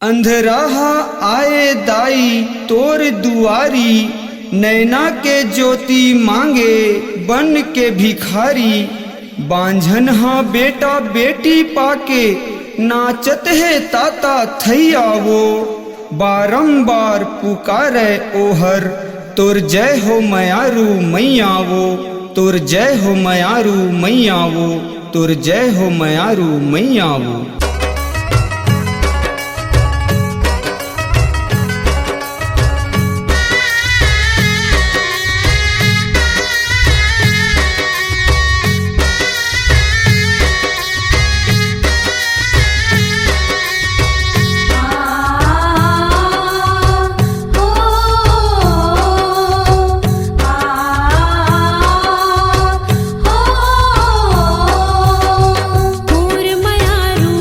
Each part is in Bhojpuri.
अंधराहा आए दाई तोर दुआरी, नैना के ज्योति मांगे बन के भिखारी। बांझन हाँ बेटा बेटी पाके, नाचत है ताता थैया वो। बारंबार पुकारे ओहर, तोर जय हो मयारू मैया वो। तोर जय हो मयारू मैया वो। तोर जय हो मयारू मैया वो। तोर मयारू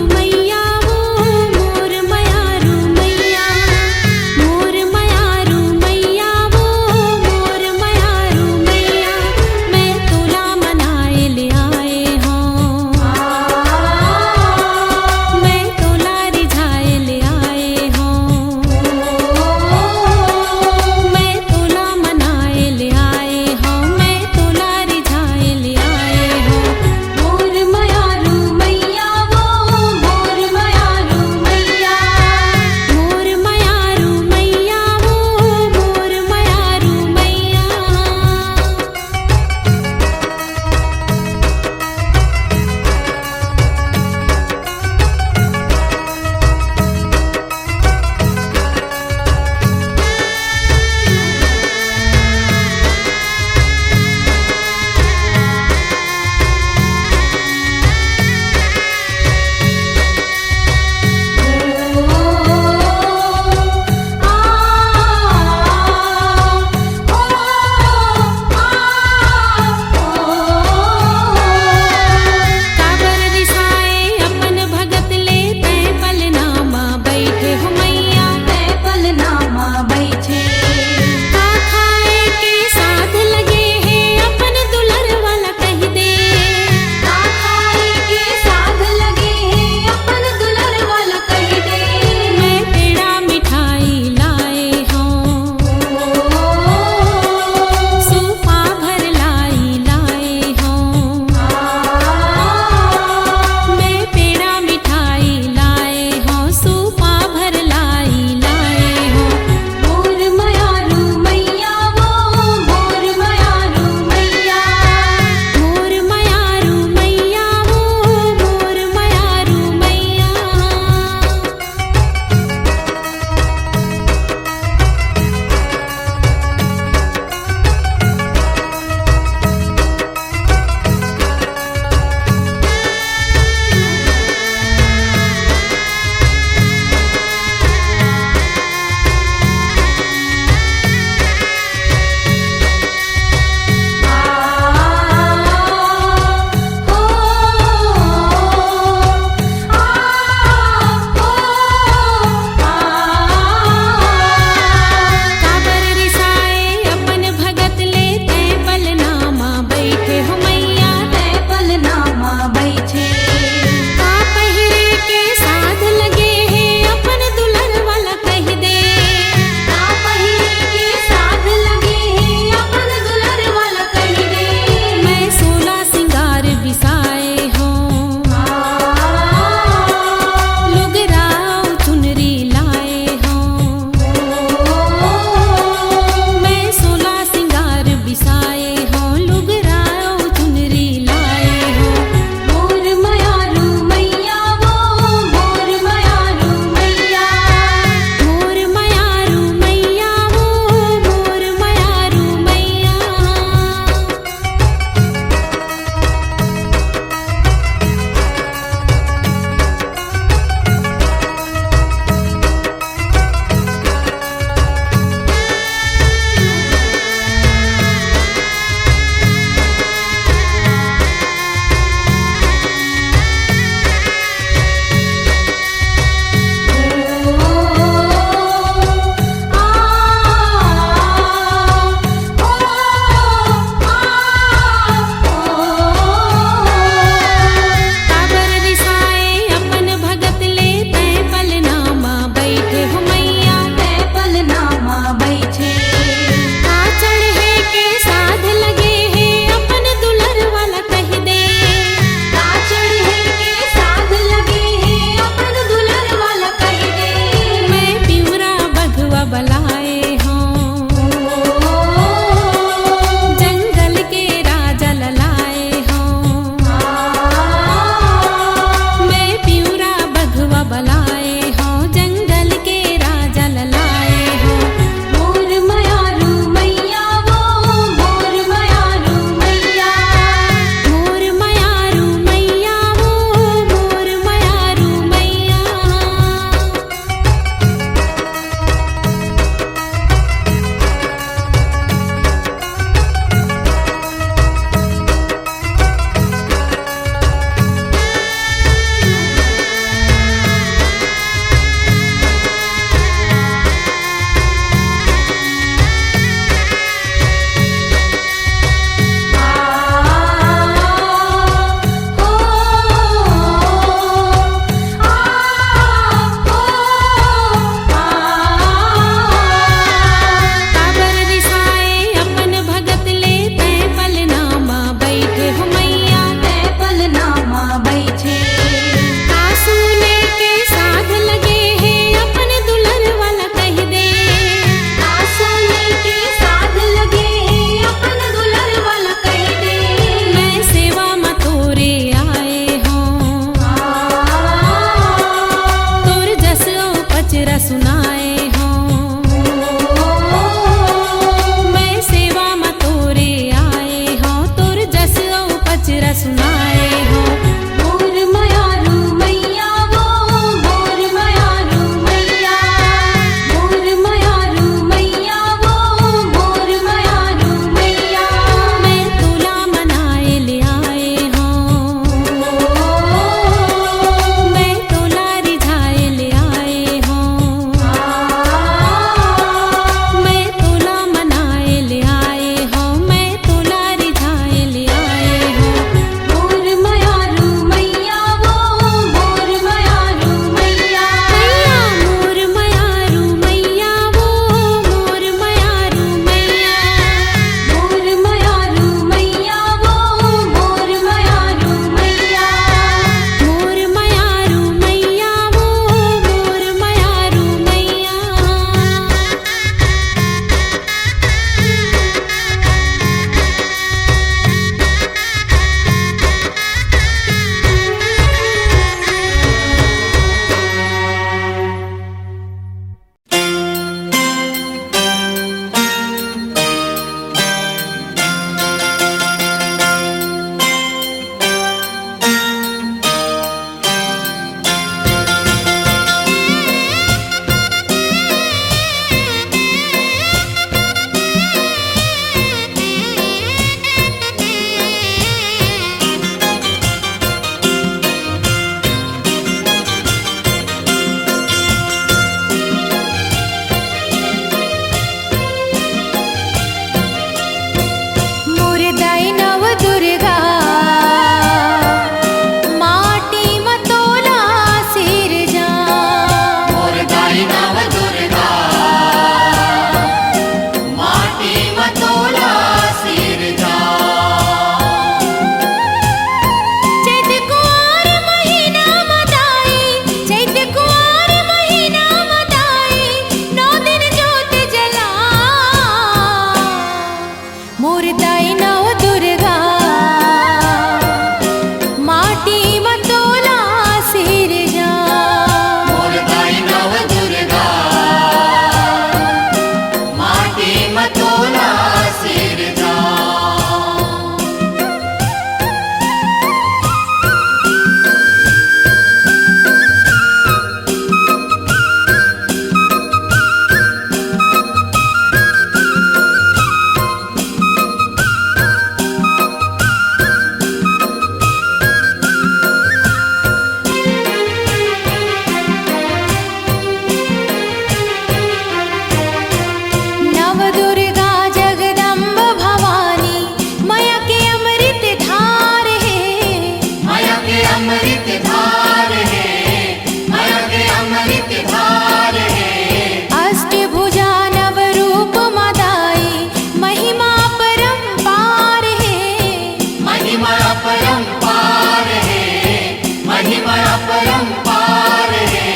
अपरंपार है।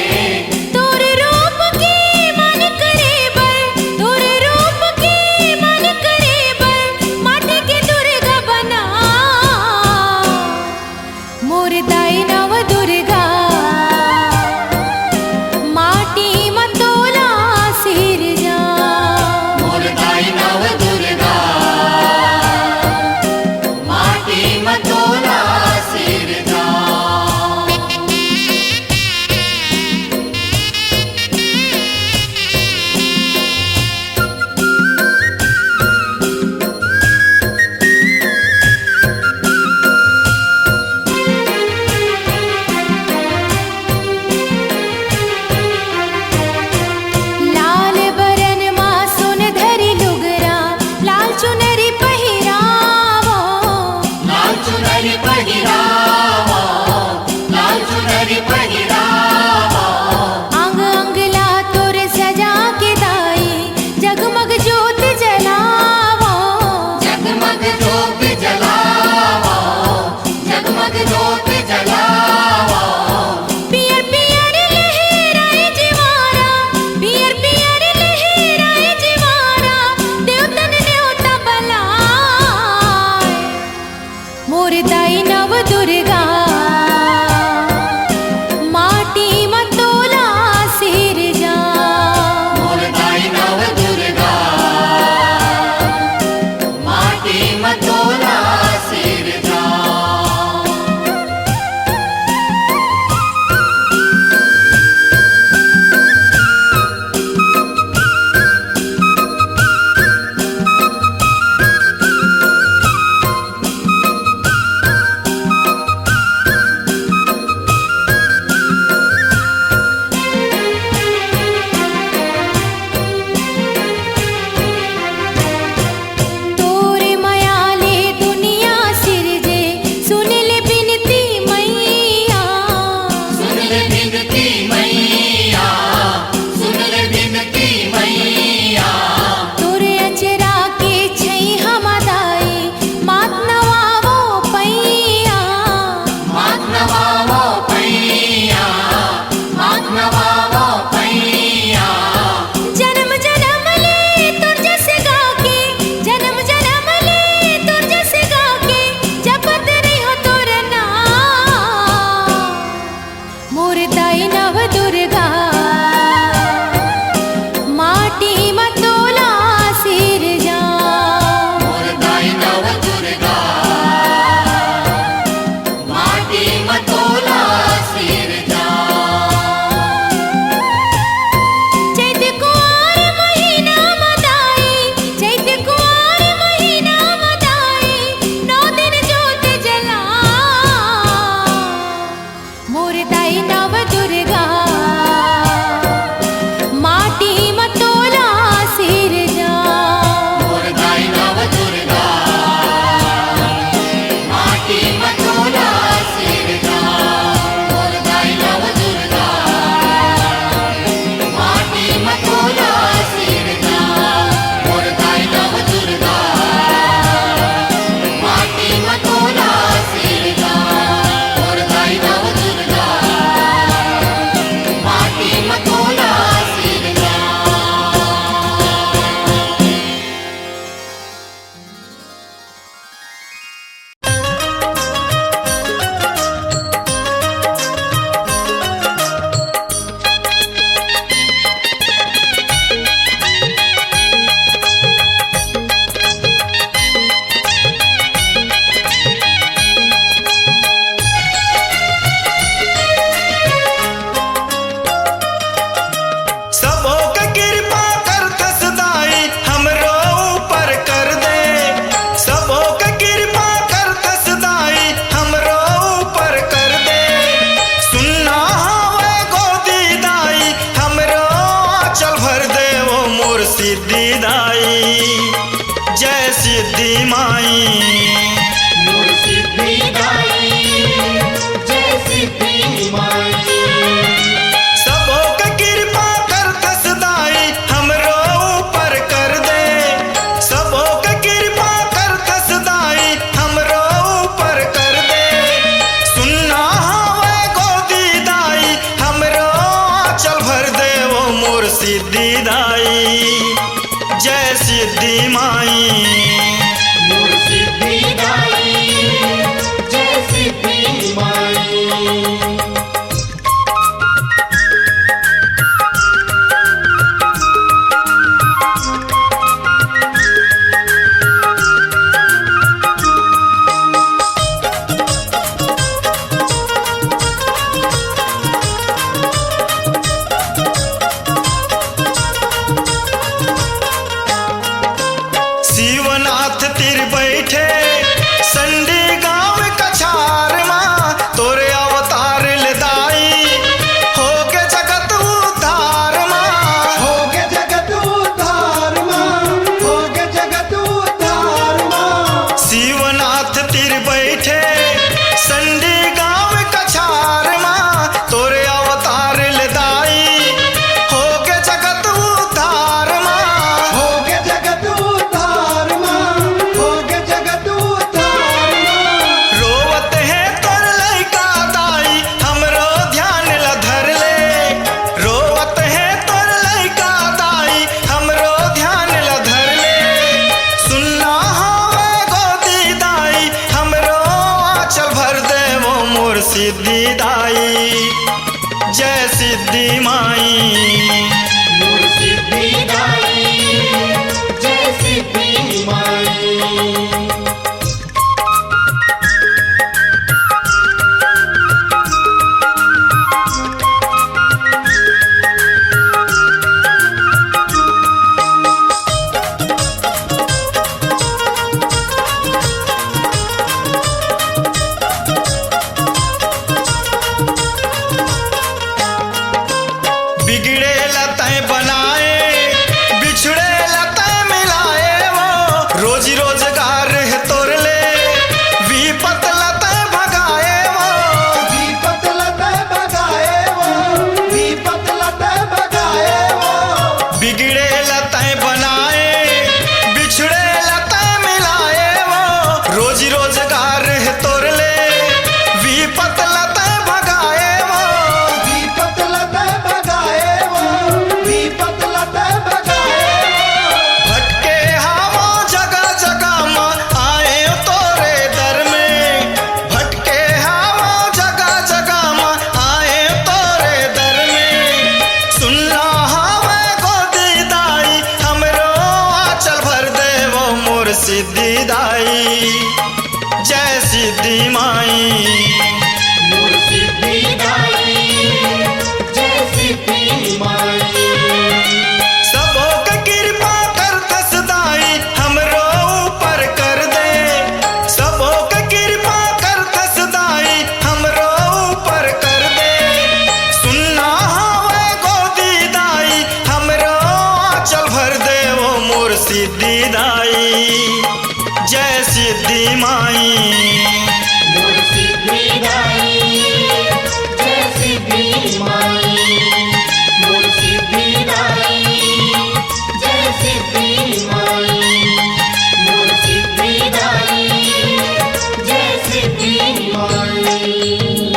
तोर रूप के मन करे बर, तोर रूप के मन करे बर, माटी के दुर्गा बना मोर दाई नव दुर्गा। माटी मतोला सिर जा मोर दाई नव दुर्गा, माटी मतोला सिर जा। लाल बरन मा सुन धरी लुगरा, लाल चुनरी पहिरावो। लाल चुनरी पहिरावा, लाल चुनरी पहिरावा। अंग अंग ला तोर सजा के दाई, जगमग ज्योत जलावो। जगमग ज्योत जलावा, जगमग ज्योत जलावा। पियर पियर लहराए जिवारा, पियर पियर लहराए जिवारा, देवतन न्योता बलाय मोर दाई नव दुर्गा। माटी मतोला सिर जा मोर दाई नव दुर्गा, माटी मतोला सिर जा। तोरे मयाले दुनिया सिरजे, सुन ले बिनती मैया। सुन ले बिनती मैया, सुन ले बिनती मैया। तोरे अचरा के छई हम दाई, मात नवावो पैया। मात नवावो पैया, मात नवावो पैया। जन्म जन्म ले तुर जस गा के, जन्म जन्म ले तुर जस गा के, जपत नहीं हो तोर नाम मोर दाई नव दुर्गा। माटी मतोला सिर जा मोर दाई नव दुर्गा, माटी मतोला सिर जा। चैत कुआर महीना मदाई, चैत कुआर महीना मदाई, 9 दिन ज्योत जला मोर दाई नव दुर्गा। माटी मतोला सिर जा मोर दाई नव दुर्गा, माटी मतोला सिर जा। मोर दाई नव दुर्गा, माटी मतोला सिर जा। मोर दाई नव दुर्गा, माटी मतोला सिर जा। मोर दाई नव दुर्गा, माटी मतोला सिर जा। सबो के कृपा कर तसदाई, हमरो ऊपर कर दे। सबो के कृपा कर तसदाई, हमरो ऊपर कर दे। सुनना हवे गोदी दाई, हमरो आंचल भर दे। ओ मोर सिद्धि दाई, जय सिद्धि माई। मोर सिद्धि दाई, जय सिद्धि माई। सबो के कृपा कर तसदाई, हमरो ऊपर कर दे। सबो के कृपा कर तसदाई, हमरो ऊपर कर दे। सुनना हवे गोदी सिद्धि दाई जय सिद्धि माई मोर सिद्धि दाई जय सिद्धि माई शिवनाथ तिर बैठे संडी गांव कछार माँ तोरे अवतार ले दाई हो के जगत उद्धार माँ हो के जगत उद्धार माँ, हो के जगत उद्धार माँ। शिवनाथ तिर बैठे संडी गांव कछार माँ तोरे अवतार ले दाई हो के जगत उद्धार माँ हो के जगत उद्धार माँ, हो के जगत उद्धार माँ। रोवत है तोर लइका दाई हमरो ध्यान ला धर ले रोवत है तोर लइका दाई हमरो ध्यान ला धर ले सुनना हवे गोदी दाई हमरो आंचल भर दे वो मोर सिद्धि दाई जय सिद्धि माई मोर सिद्धि दाई जय सिद्धि माई बिगड़े लताएं बनाए बिछड़े लताएं मिलाए वो रोजी रोजगार है तोर ले विपत लताएं भगाए वो विपत लते भगाए वो, विपत लते भगाए वो। बिगड़े लताएं बनाए बिछड़े लताएं मिलाए वो रोजी रोजगार है तोर ले विपत लताएं भगाए वो विपत लते भगाए वो, विपत लते भगाए वो। भटके हावो जगह जगह माँ आए तोरे दर में भटके हावो जगह जगह माँ आए तोरे दर में सुनना हवे गोदी दाई हमरो आंचल भर दे वो मोर सिद्धि दाई जय सिद्धि माई मोर सिद्धि दाई जय सिद्धि माई सबों के कृपा कर दस दाई हमरो ऊपर कर दे सबों के कृपा कर दस दाई हमरो ऊपर कर दे सुनना हवे गोदी दाई हमरो आंचल भर दे वो मोर सिद्धि दाई जय सिद्धि माई मोर सिद्धि दाई जय सिद्धि माई मोर सिद्धि दाई जय सिद्धि माई मोर सिद्धि दाई जय सिद्धि माई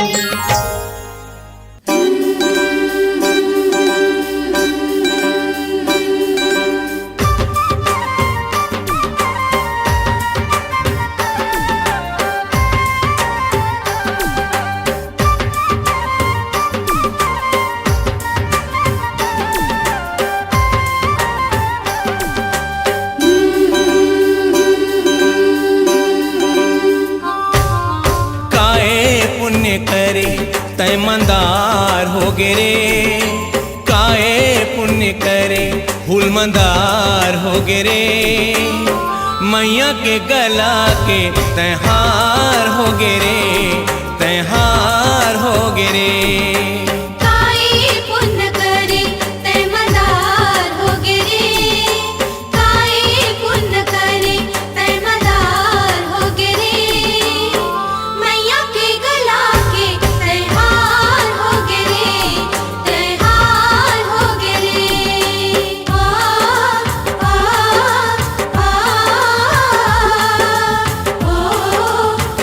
करे तय मंदार हो गे रे काए पुण्य करे फूल मंदार हो गे रे मैया के गला के तय हार हो गे रे तय हार हो गे रे काई पुण्य करे तै मदार हो गे रे काई पुण्य करे तै मदार हो गे रे मैया के गला के तै हार हो गे रे तै हार हो गे रे आ ओ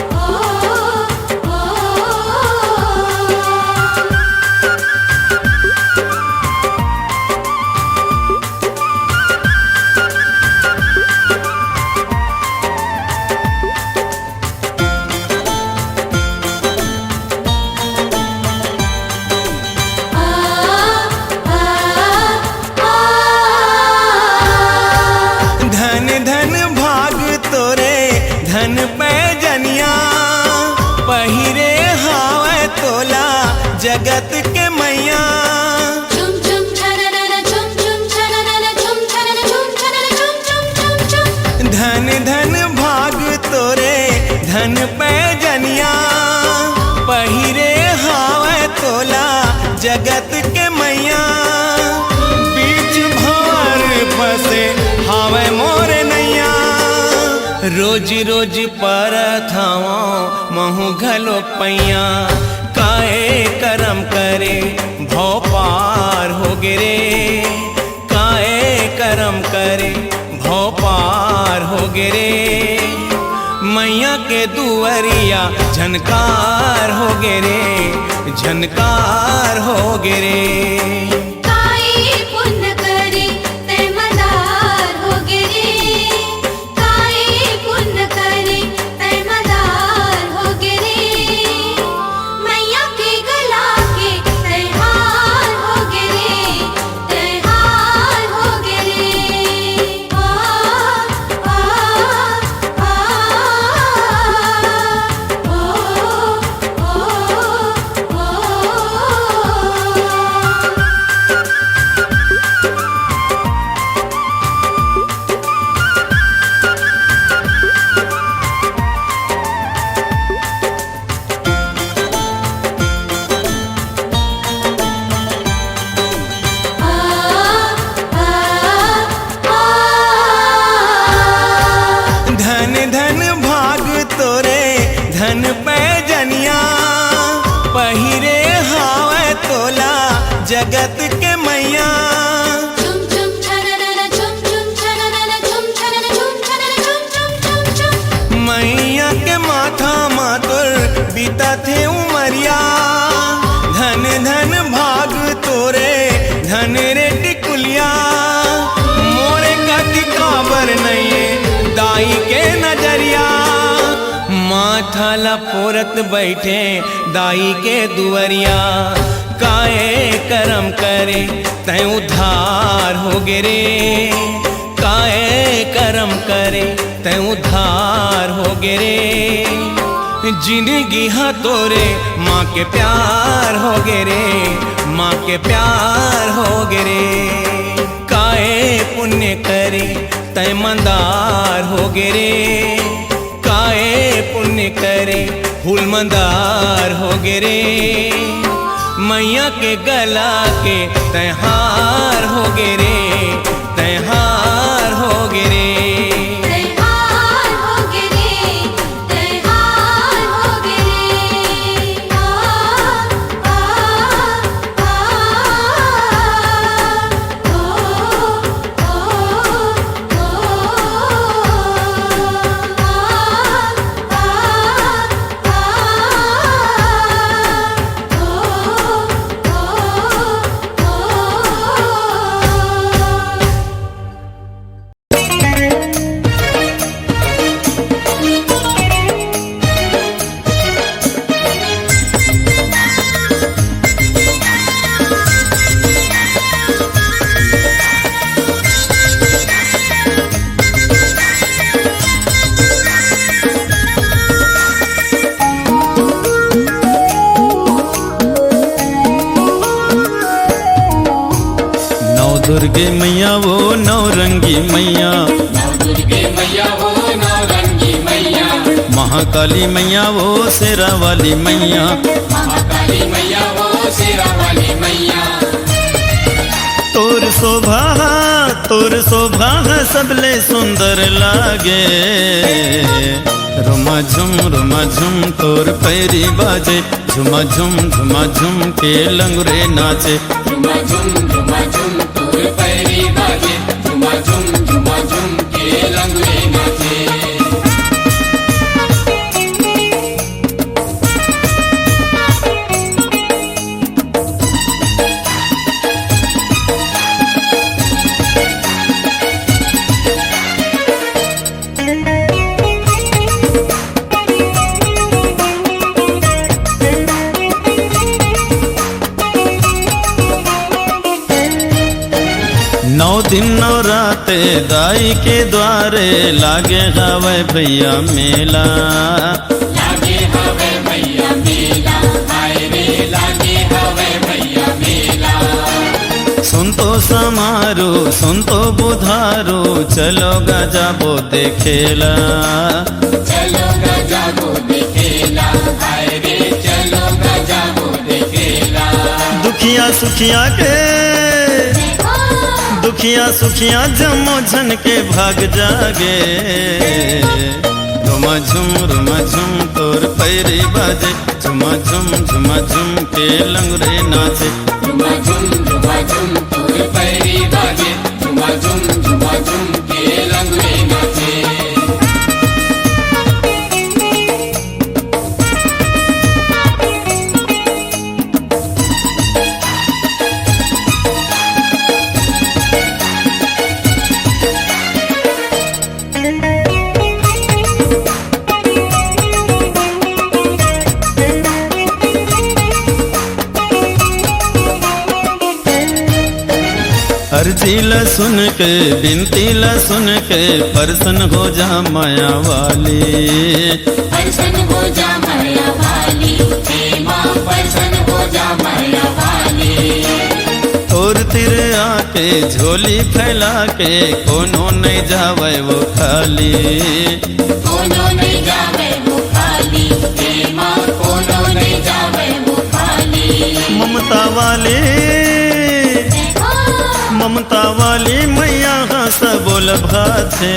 मैया। झुम झुम छननन झुम झुम छननन झुम छनन झुम छनन झुम झुम झुम झुम। धन धन भाग तोरे धन पे जनिया, पहिरे हावे तोला जगत के मैया। बीच भंवर फसे हावे मोर नैया, रोज रोज परथावा महु घलो पैया। काए करम करे भव पार हो गिरे, काए करम करे भव पार हो गिरे। मैया के दुअरिया झनकार हो गिरे, झनकार हो गिरे। काई पुण्य करे तै मदार हो गिरे, काई पुण्य करे तै मदार हो गिरे। मैया के गला के तै हार हो गिरे, तै हार हो गिरे। आ आ आ धन धन भाग तोरे धन पे जनिया, पहिरे हावे तोला जगत के मैया। झुम झुम छननन झुम झुम छननन झुम छनन झुम छनन झुम झुम झुम झुम। मैया के माथा मातुर बीता थे उमरिया, धन धन भाग तोरे धन रे टिकुलिया। मोरे कति काबर नहीं दाई के नजरिया, माथा लपोरत बैठे दाई के दुअरिया। काए करम करे तै उद्धार हो गिरे, काए करम करे तै उद्धार हो गिरे। जिंदगी हा तोरे माँ के प्यार हो गिरे, माँ के प्यार हो गिरे। काए पुण्य करे तै मंदार हो गिरे, काए पुण्य करे फूल मंदार हो गिरे। मैया के गला के तै हार हो गिरे, तै हार हो गिरे। तै हार हो गिरे, तै हार हो गिरे। आ आ आ दुर्गे मैया वो नौरंगी मैया, दुर्गे मैया वो नौरंगी मैया, महाकाली मैया वो शेरा वाली मैया, महाकाली मैया वो शेरा वाली मैया। तोर शोभा सबले सुंदर लागे। रुमा झुम तोर पैरी बाजे, झुमा झुम के लंगरे नाचे। झुमा झुम तोर पैरी बाजे, झुमा झुम के लंगड़े नाचे। नौ दिन नौ राते दाई के द्वारे लागे हवे भैया मेला। लागे हवे भैया मेला, हाय रे लागे हवे भैया मेला। समारो सुन तो बुधारो चलो गजाबो देखेला चलो गजाबो देखेला हाय रे चलो गजाबो देखेला दुखिया सुखिया जमो झन के भाग जागे रुमा झुम तोर पैरी बाजे झुमा झुम के लंगरे नाचे झुमा झुम तोर पैरी बाजे झुमा झुम के लंगड़े नाचे अर्जी ला सुन के बिनती ला सुन के परसन हो जा माया वाली परसन हो जा माया वाली हे माँ परसन हो जा माया वाली और तिर आके झोली फैला के कोनो नहीं जावे वो खाली कोनो नहीं जावे वो खाली हे माँ कोनो नहीं जावे वो खाली ममता वाली मैया हंस बोल भाथे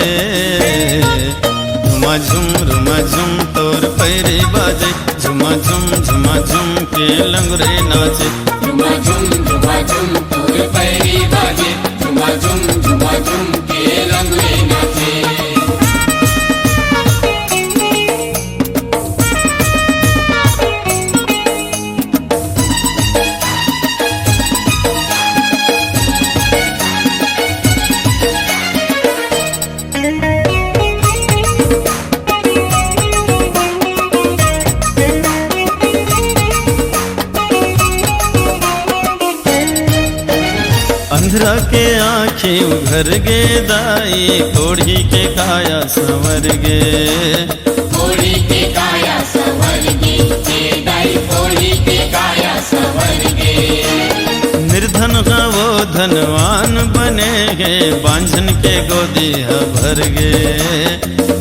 रुमा झुम तोर पैरी बाजे झुमा झुम के लंगरे नाचे झुमा झुम तोर पैरी बाजे झुमा झुम के लंगड़े नाचे अंधरा के आँखें उघर गे दाई कोढ़ी के काया संवर गे कोढ़ी के काया संवर गे हे दाई कोढ़ी के काया संवर गे निर्धन का वो धनवान बने गे बांझन के गोदी भर गे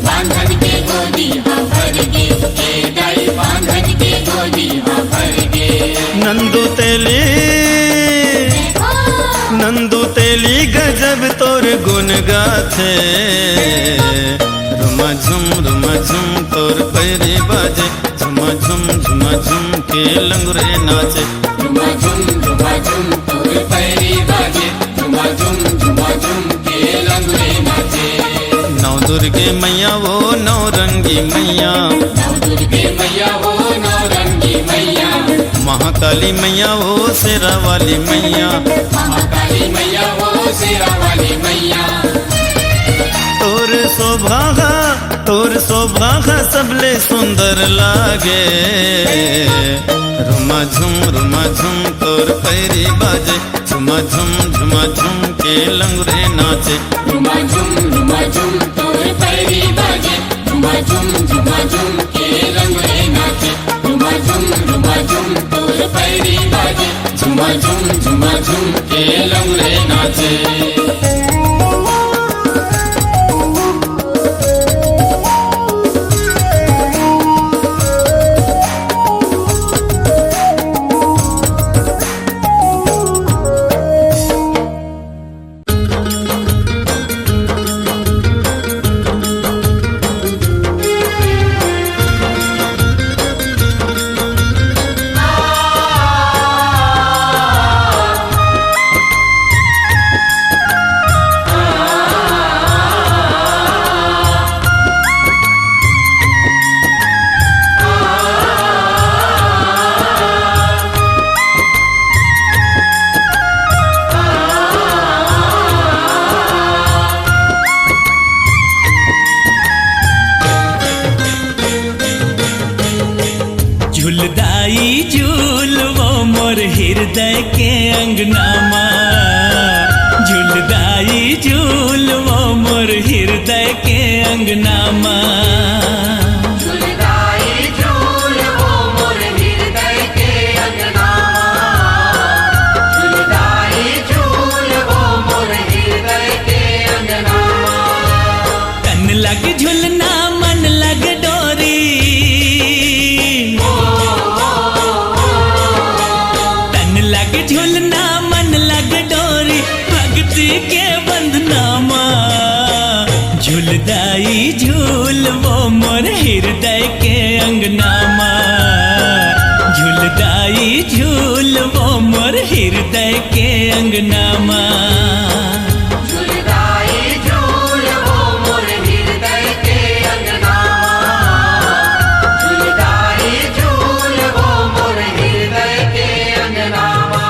बांधन के गोदी भर गे हे दाई बांधन के गोदी भर गे नंदू तेली गजब तोर गुन गाथे रुमा झुम तोर पैरी बाजे झुमा झुम के लंगरे नाचे झुमा झुम तोर पैरी बाजे झुमा झुम के लंगड़े नाचे नौ दुर्गे मैया वो नौ रंगी मैया नौ दुर्गे मैया वो नौ रंगी मैया महाकाली मैया वो शेरा वाली मैया महाकाली मैया वो शेरा वाली मैया तोर शोभा सबले सुंदर लागे रुमा झुम तोर पैरी बाजे झुमा झुम के लंगरे नाचे झुमा झुम तोर पैरी बाजे झुमा झुम के लंगड़े नाचे झुमा झुम तोर पैरी बाजे झुमा झुम के लंगड़े नाचे हृदय के अंगनामा झूलदाई झूल वो मोर हृदय के अंगनामा झूलदाई झूल वो मोर हृदय के अंगनामा झूलदाई झूल वो ज्योति के बंधनामा झूलदाई झूल वो मोर हृदय के अंगनामा झूलदाई झूल वो मोर हृदय के अंगनामा झूलदाई झूल वो मोर हृदय के अंगनामा झूलदाई झूल वो मोर हृदय के अंगनामा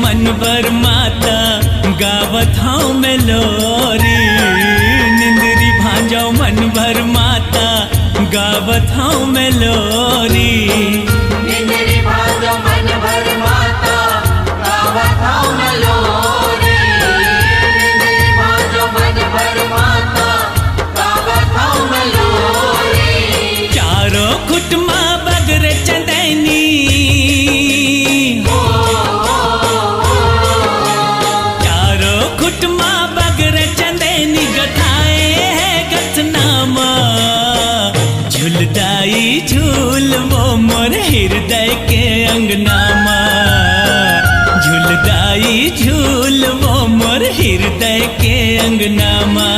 मन भर माता गावत हूँ मैं लोरी निंदरी भांजाओ मन भर माता गावत हूँ मैं लोरी निंदरी भांजाओ मन भर माता गावत हूँ मैं लोरी निंदरी भांजाओ मन भर माता गावत हूँ मैं लोरी चारों खुटमा बगरे चंदैनी झूलदाई झूल वो मोर हृदय के अंगनामा झूलदाई झूल वो मोर हृदय के अंगनामा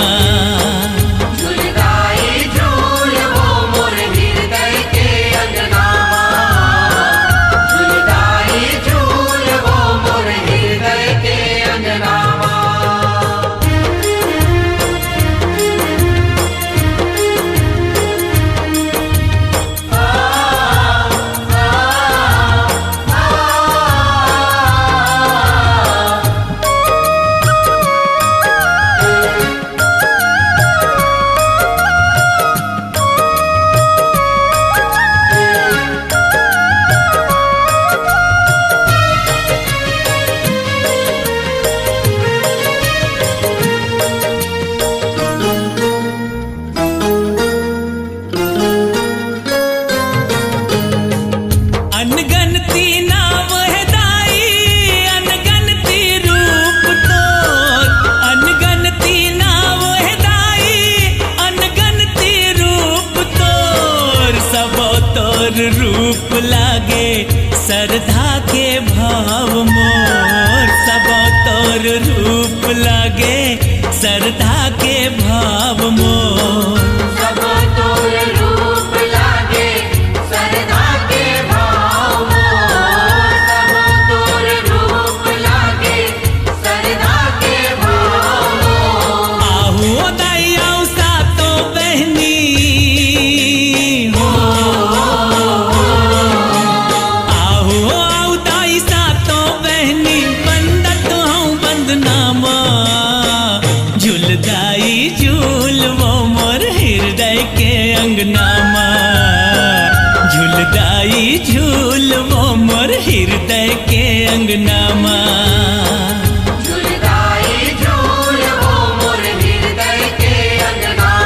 झूलदाई झूल वो मोर हृदय के अंगनामा झूलदाई झूल वो मोर हृदय के अंगनामा अनगनती नाम है दाई अनगनती रूप तोर अनगनती नाम है दाई अनगनती रूप तोर सब तोर रूप लागे श्रद्धा के भाव मोर सब तोर रूप लागे श्रद्धा के भाव मोर सब तोर रूप लागे श्रद्धा के भाव मोर सब तोर रूप लागे श्रद्धा के भाव मोर आहू दाई आऊ सातो बहनी हो आहू आऊ दाई सातो बहनी बंदत हूँ बंदनामा झूलदाई झूल वो मोर हृदय के अंगनामा झूलदाई झूल वो मोर हृदय के अंगनामा झूलदाई झूल वो मोर हृदय के अंगनामा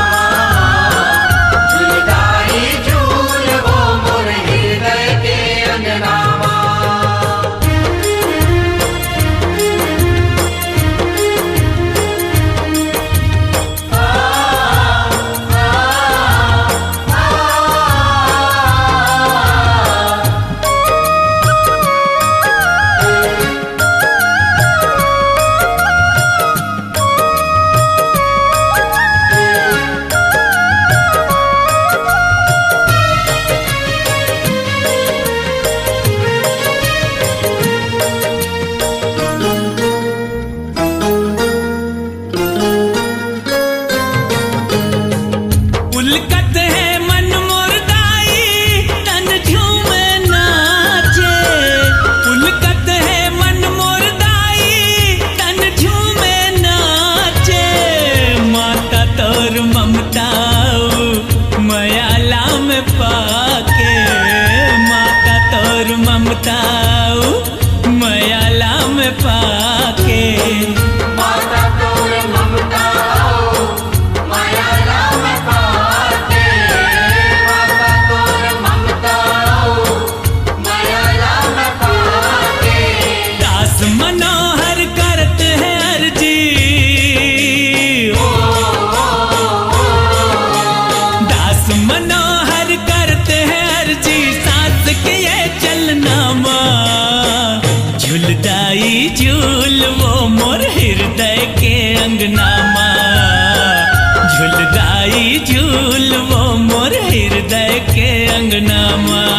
झूलदाई झूल वो मोर हृदय के अंगनामा मनोहर करते हैं अर्जी सास के ये चलना माँ झुलदाई झूल वो मोर हृदय के अंगना माँ झुलदाई झूल वो मोर हृदय के अंगना माँ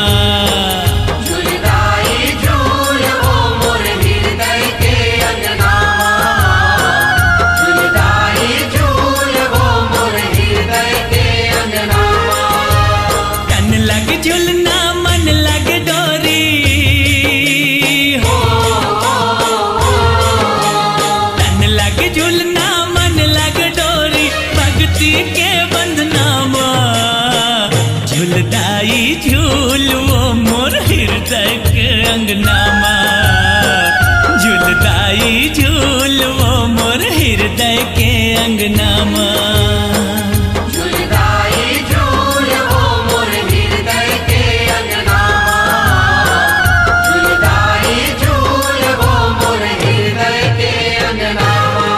झुलदाई झूल वो मोर हृदय के अंगना माँ झुलदाई झूल वो मोर हृदय के अंगना माँ तन लग झुलना मन लग डोरी हो तन लग झुलना मन लग डोरी भक्ति के बंधना माँ झुलदाई झूल वो मोर हृदय के अंगना माँ झुलदाई झूल वो मोर हृदय के अंगना माँ झुलदाई झूल वो मोर हृदय के अंगना माँ झुलदाई झूल वो मोर हृदय के अंगना माँ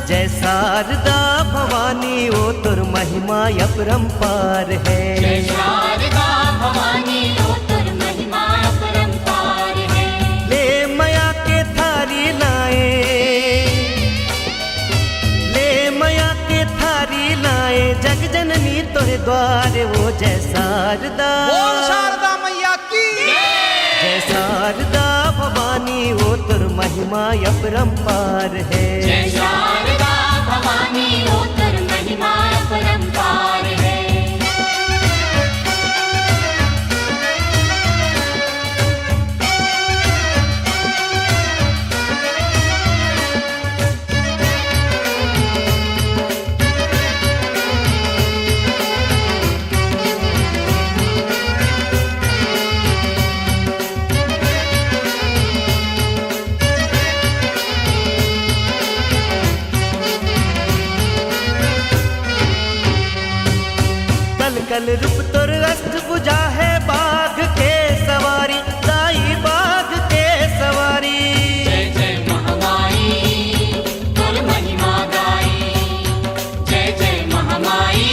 जय शारदा भवानी ओ तुर महिमा अपरंपार है। जय शारदा भवानी ओ तुर महिमा अपरंपार है। ले माया के थारी लाए, ले माया के थारी लाए, जग जननी तोरे द्वार वो जय शारदा। बोल शारदा मैया की जय शारदा भवानी ओ तुर महिमा अपरंपार है। जय शारदा भवानी ओ तुर महिमा अपरंपार है। कल रूप तोर अष्टभुजा है, बाघ के सवारी, दाई बाघ के सवारी। जय जय महामाई तुर महिमा गाई, जय जय महामाई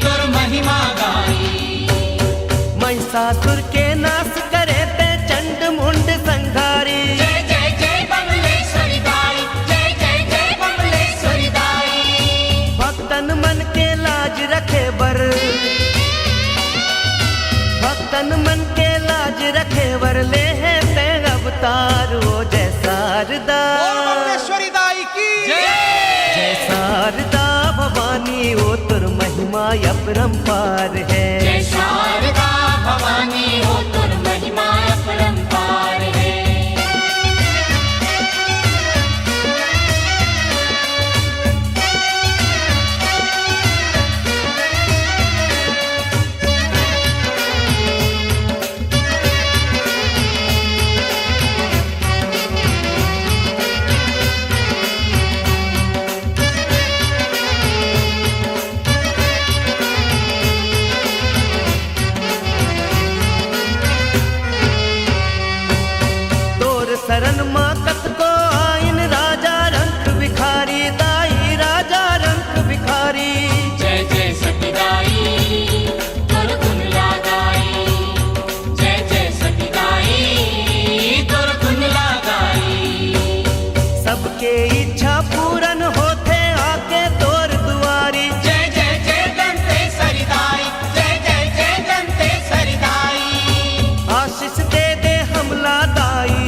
तुर महिमा गाई। महिषासुर के नाश करे ते चंड मुंड संघारी। जय जय जय बमलेश्वरी दाई, जय जय जय बमलेश्वरी दाई। भक्तन मन के लाज रखे बर, भक्तन मन के लाज रखे वर, ले है ते अवतार वो जय शारदा। बमलेश्वरी दाई की जय शारदा भवानी ओ तुर महिमा अपरंपार है। जय शारदा भवानी ओ तुर महिमा अपरंपार है। शरण माकत को आइन राजा रंग भिखारी, दाई राजा रंग भिखारी। जय जय सतीदाई तुर गुण लगाई, जय जय सतीदाई तुर गुण लगाई। सबके इच्छा पूरन होते आके तोर दुआरी। जय जय जय दंते सरिदाई, जय जय जय दंते सरिदाई। आशीष दे दे हमला दाई,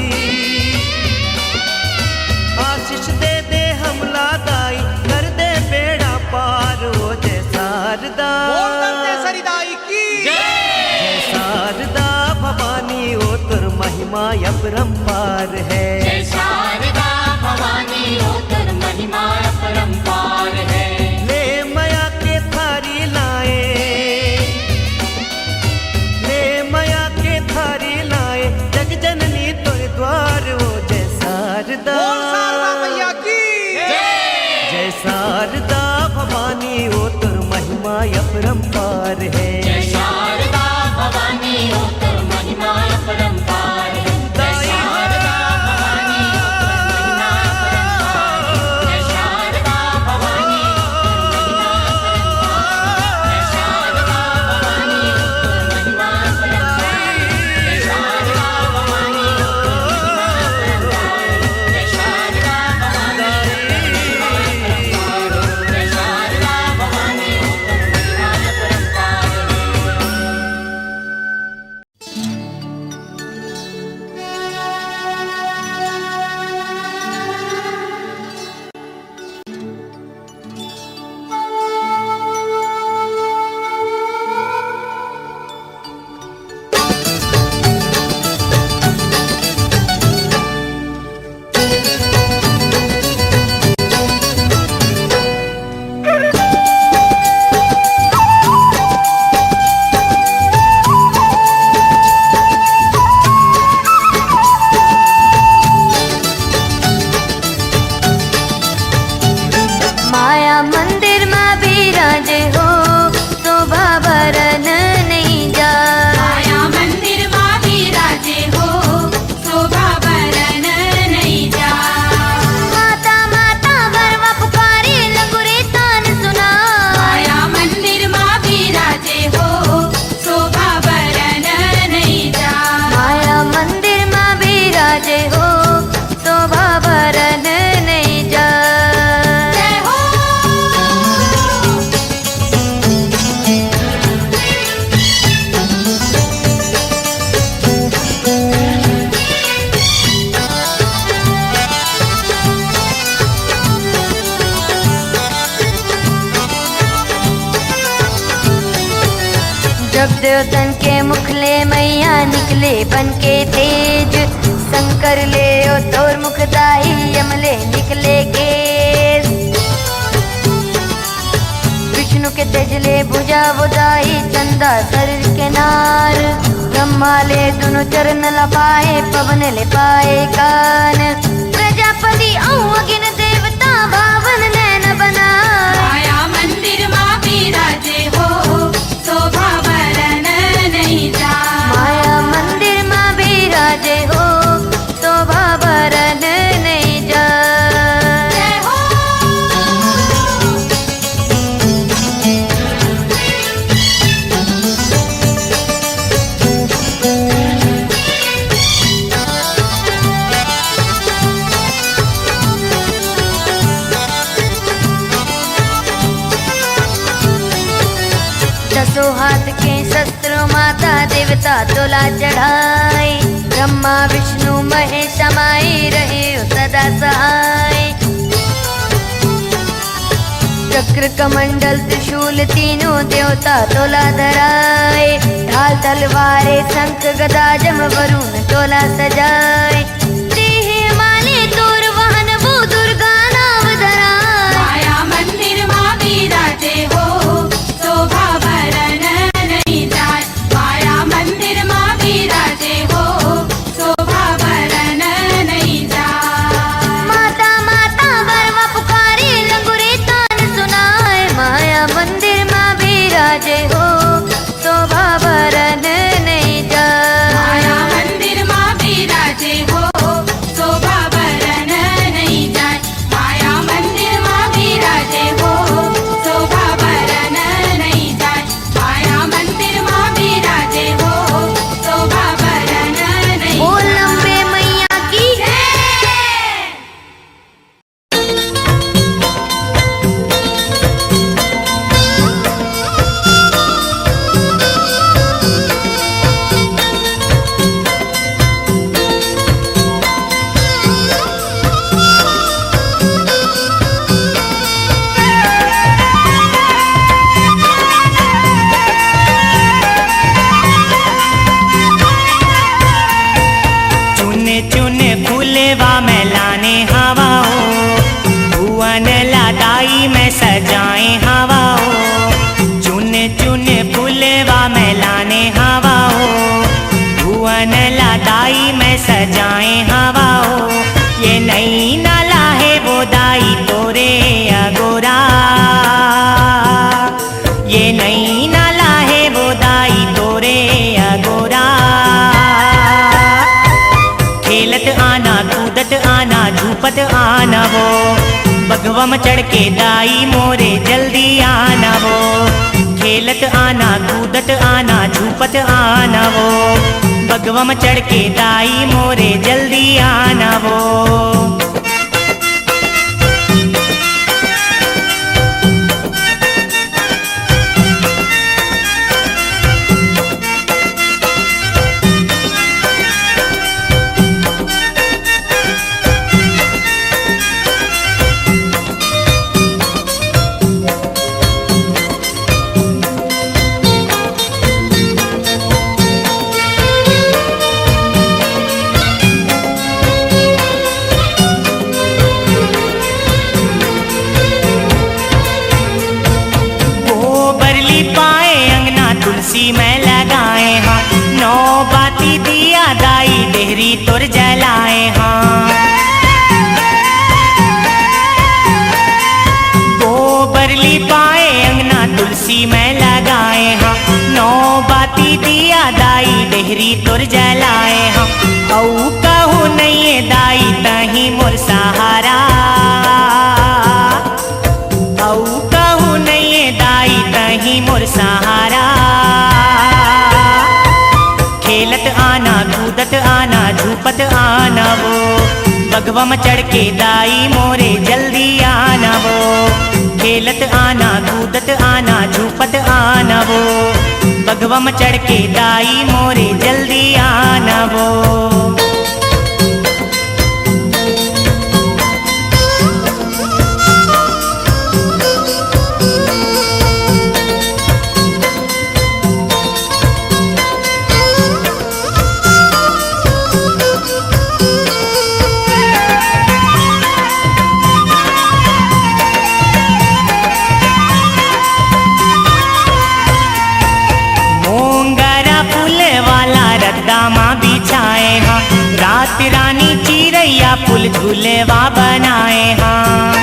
आशीष दे दे हमला दाई, कर दे बेड़ा पार वो जय शारदा। सरिदाई की जय शारदा भवानी ओ तुर महिमा अपरंपार है। जय शारदा भवानी शारदा भवानी ओ तोर महिमा अपरंपार है। जय शारदा भवानी ओ तोर महिमा अपरंपार है। जय शारदा भवानी ओ तोर महिमा अपरंपार है। जय शारदा भवानी ओ तोर महिमा अपरंपार है। जय शारदा भवानी ओ तोर महिमा अपरंपार है। जय शारदा भवानी ओ तोर महिमा अपरंपार है। जय शारदा भवानी ओ तोर महिमा अपरंपार है। जय शारदा भवानी ओ तोर महिमा अपरंपार है। माया मंदिर में बिराजे हो शोभा बरन नहीं जा। माया मंदिर माँ विराजे हो शोभा बरन नहीं जा। माता माता बरवा पुकारी लंगुरे तान सुना। माया मंदिर माँ विराजे हो शोभा बरन नहीं जा। माया मंदिर में बिराजे हो शोभा बरन नहीं जा। जय हो जब देवतन के मुखले मैया निकले बन के तेज। शंकर ले ओ तोर मुखदाई यमले निकले केस। विष्णु के तेजले भुजा बुदाई चंदा शरीर के नार। ब्रह्मा ले दोनों चरण लपाए पवन ले पाए कान। प्रजापति औ अगिन देवता भावन नैन बनाए। माया मंदिर माँ विराजे हो शोभा बरन नहीं जा। माया मंदिर में बिराजे हो शोभा बरन नहीं जा। जय हो दसों हाथ के शस्त्र माता देवता तोला चढ़ाए। ब्रह्मा विष्णु महेश समाये रहे सदा सहाय। चक्र कमंडल त्रिशूल तीनों देवता तोला धराए। ढाल तलवारे शंख गदा जम वरुण तोला सजाए। देह माले तोर वाहन वो दुर्गा नाम धराए। माया मंदिर माँ विराजे हो शोभा बरन नहीं जाए। माया मंदिर माँ विराजे हो शोभा बरन नहीं जाए। माता माता बरवा पुकारी लंगुरे तान सुनाए। माया मंदिर में बिराजे हो शोभा बरन नहीं जा। माया मंदिर माँ विराजे हो शोभा बरन नहीं जाए। माया मंदिर माँ विराजे हो शोभा बरन नहीं जाए। माया मंदिर माँ विराजे हो शोभा बरन नहीं बोल लंबे मैया की जाए। चुने चुने फूलेवा में लाने हवाओ। भुवन लादाई में सजाए हवाओ। चुने चुने फूलेवा में लाने हवाओ। भुवन लादाई में सजाए हवाओ। ये नई नाला है वो दाई तोरे अगोरा आना वो, बगवा में चढ़ के दाई मोरे जल्दी आना वो, खेलत आना कूदत आना झूपत आना वो, बगवा में चढ़ के दाई मोरे जल्दी आना वो। तुलसी में लगाए हाँ, नौ बाती दिया दाई देहरी तुर जलाए हाँ। गोबरली पाए अंगना तुलसी में लगाए हाँ, नौ बाती दिया दाई देहरी तुर जलाए हाँ। औ कहूँ नहीं दाई तही मोर सहारा, औ कहूँ नहीं दाई तही मोर सहारा, खेलत आना कूदत आना झूपत आना वो, बगवा में चढ़ के दाई मोरे जल्दी आना वो, खेलत आना कूदत आना झूपत आना वो, बगवा में चढ़ के दाई मोरे जल्दी आना वो। बिछाए हाँ, रात रानी चिरैया पुल झूलेवा बनाए हाँ।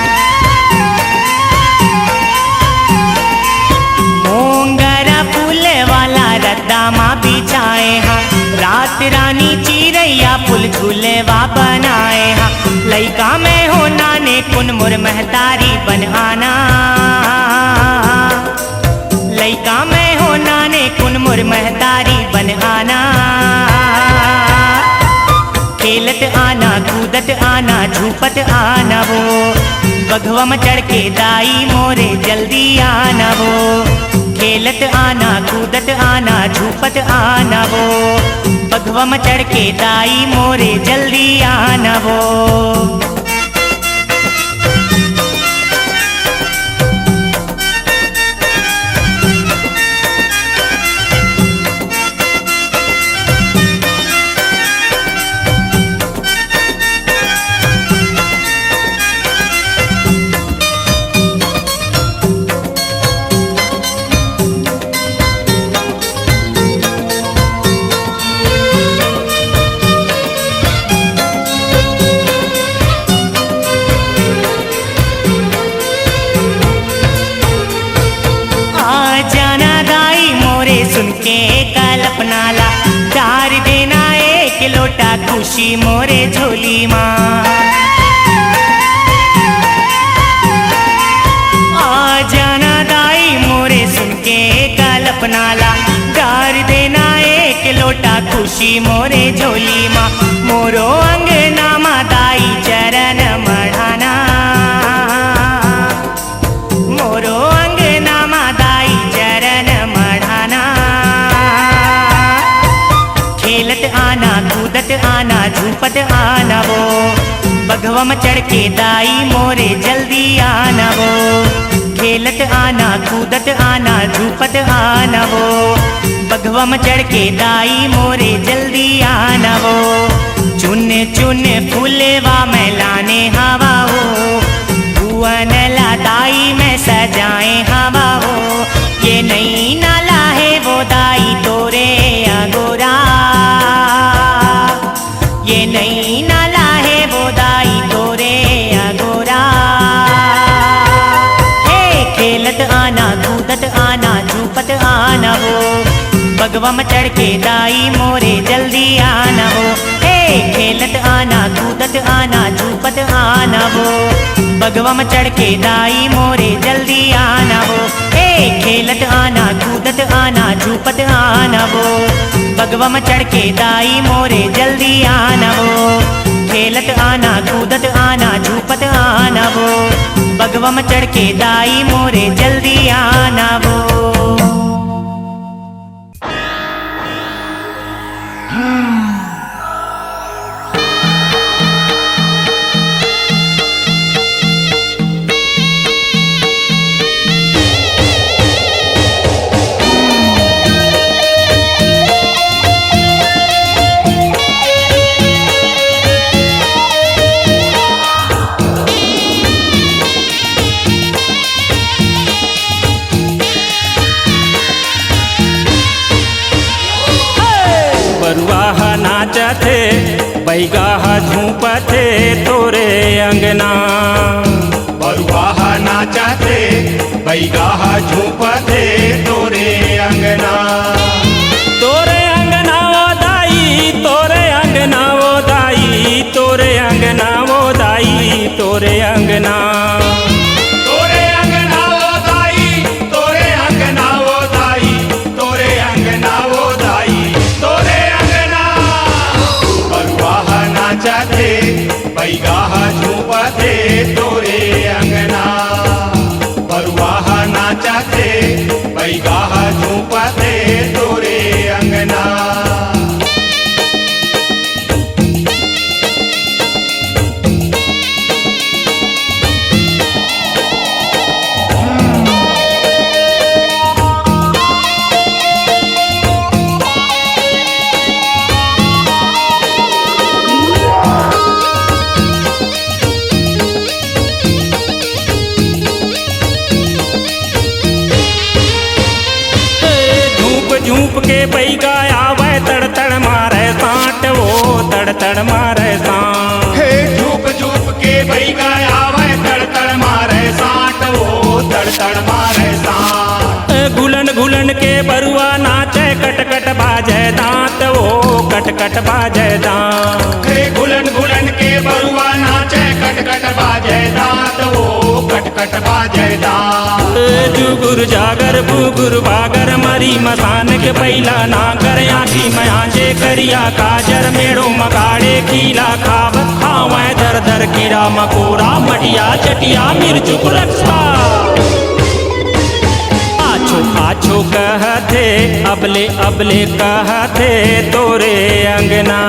मोंगरा फूल वाला रद्दा माँ बिछाए हाँ, रात रानी चिरैया पुल झूलेवा बनाए हाँ। लइका में हो नाने कुन मुर महतारी बन आना, लइका में हो नाने कुन मुर महतारी बन आना, खेलत आना कूदत आना झूपत आना वो, बगवा में चढ़ के दाई मोरे जल्दी आना वो, खेलत आना कूदत आना झूपत आना वो, बगवा में चढ़ के दाई मोरे जल्दी आना वो। सुनके कल्पना ला, चार देना एक लोटा खुशी मोरे झोली माँ। आ जाना दाई मोरे सुनके कल्पना ला, चार देना एक लोटा खुशी मोरे झोली माँ। मोरो अंगना माँ दाई चरण मढ़ाना, मोरो अंगना माँ दाई चरण मढ़ाना, खेलत आना कूदत आना झूपत आना वो, बगवा में चढ़ के दाई मोरे जल्दी आना वो, खेलत आना कूदत आना झूपत आना वो, बगवा में चढ़ के दाई मोरे जल्दी आना वो। चुन चुन फूलेवा में लाने हवा हो, भुवन ला दाई में सजाए हवा हो, ये नई नाला है वो दाई तोरे अगोरा, ये नई नाला है वो दाई तोरे अगोरा। हे खेलत आना कूदत आना झूपत आना वो, बगवा में चढ़ के दाई मोरे जल्दी आना वो। हे खेलत आना कूदत आना झूपत आना वो, बगवा में चढ़ के दाई मोरे जल्दी आना वो। हे खेलत आना कूदत आना झूपत आना वो, बगवा में चढ़ के दाई मोरे जल्दी आना वो। खेलत आना कूदत आना झूपत आना वो, बगवा में चढ़ के दाई मोरे जल्दी आना वो। बरुआ नाचथे बैगा झूपथे तोरे अंगना। बरुआ नाचथे बैगा झूपथे तोरे अंगना। तोरे अंगना वो दाई तोरे अंगना वो दाई तोरे अंगना वो दाई तोरे अंगना। तोरे अंगना वो दाई तोरे अंगना वो दाई तोरे अंगना वो दाई तोरे अंगना। बरुआ नाचथे बैगा झूपथे तोरे अंगना। बरुआ नाचथे बैगा झूपथे तोरे अंगना। झूप के बैगा आवे तड़ तड़ मारे सांट वो तड़ तड़ मारे सांट। हे झूप झूप के बैगा आवे तड़ तड़ मारे सांट वो तड़ तड़ मारे सांट। घुलन घुलन के बरुआ नाचे कट कट बाजे दांत वो कट कट बाजे दांत। हे घुलन घुलन के बरुआ नाचे कट कट बाजे दांत वो कट कट बाजे दांत। जुगुर जागर बुगुर बागर मरी मसान के पहला नागर आखी में आजे करिया काजर मेड़ो मगाड़े खीला खाब खावे दर दर कीड़ा मकोड़ा मटिया चटिया मिर्चुक रक्षा। आछो आछो कहते अबले अबले कहते तोरे अंगना।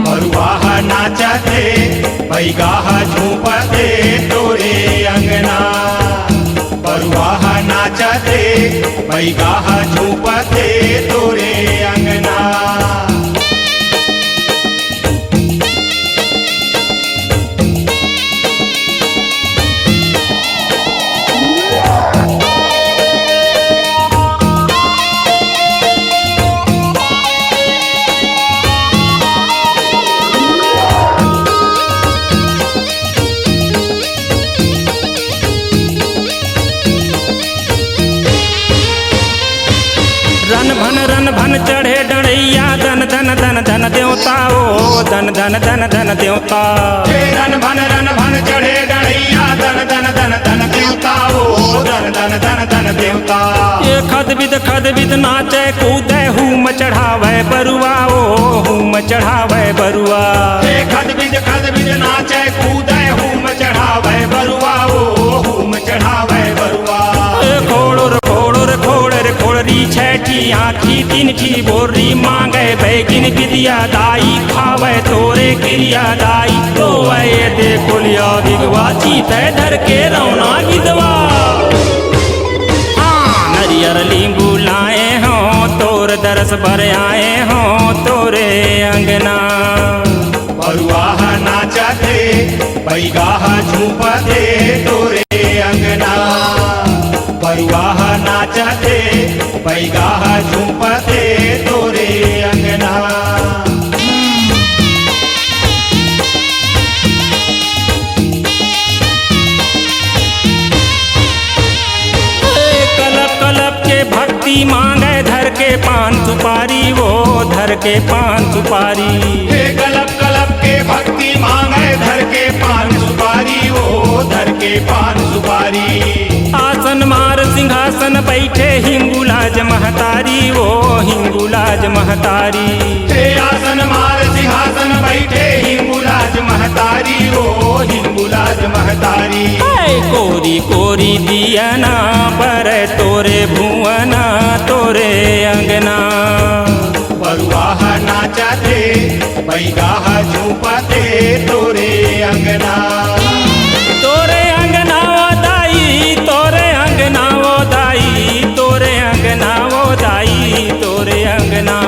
बरुआ नाचथे बैगा झूपथे तोरे अंगना। बरुआ नाचथे बैगा झूपथे तोरे अंगना। रन भन चढ़े डड़ैया धन धन धन धन देवता ओ धन धन धन धन देवता। रन भन चढ़े डड़ैया धन धन धन धन देवता ओ धन धन धन धन देवता। ये खद विद नाचे कूदे हूम चढ़ावे बरुआ ओ हूम चढ़ावे बरुआ। ये खद विद नाचे कूदे हूम चढ़ावे बरुआ ओ हूम चढ़ावे बरुआ। खोड़री छैठी आखी तिनकी बोरी मांगे बैगिन विद्या दाई खावे तोरे क्रिया दाई। तो ये देखो लिया विगवा चीते धर के रौना गिदवा। नरियर लींबू लाए हों तोर दरस भर आए हों तोरे अंगना। बरुआ नाचथे बैगा झूपथे तोरे अंगना। बरुआ नाचथे बैगा झूपथे तोरे अंगना। कलप कलप के भक्ति मांगे धर के पान पान सुपारी वो धर के पान सुपारी। हे कलप कलप के भक्ति मांगे धर के पान सुपारी वो धर के पान सुपारी। आसन मार सिंहासन बैठे हिंगुलाज महतारी वो हिंगुलाज महतारी। हे आसन मार सिंहासन बैठे हिंगुलाज महतारी वो हिंगुलाज महतारी। कोरी कोरी दियना पर तोरे भुवना तोरे अंगना। बरुआह नाचते बैगाह झूपते तोरे अंगना। तोरे अंगना वो दाई तोरे अंगना वो दाई तोरे अंगना वो दाई तोरे अंगना।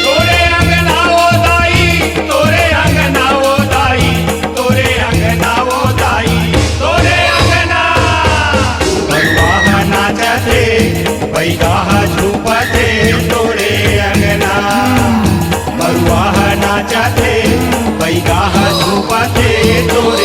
तोरे अंगना वो दाई तोरे अंगना वो दाई तोरे अंगना वो दाई तोरे अंगना। बरुआह नाचते बैगाह झूपते तोरे अंगना। बरुआह नाचते बैगाह झूपते तोरे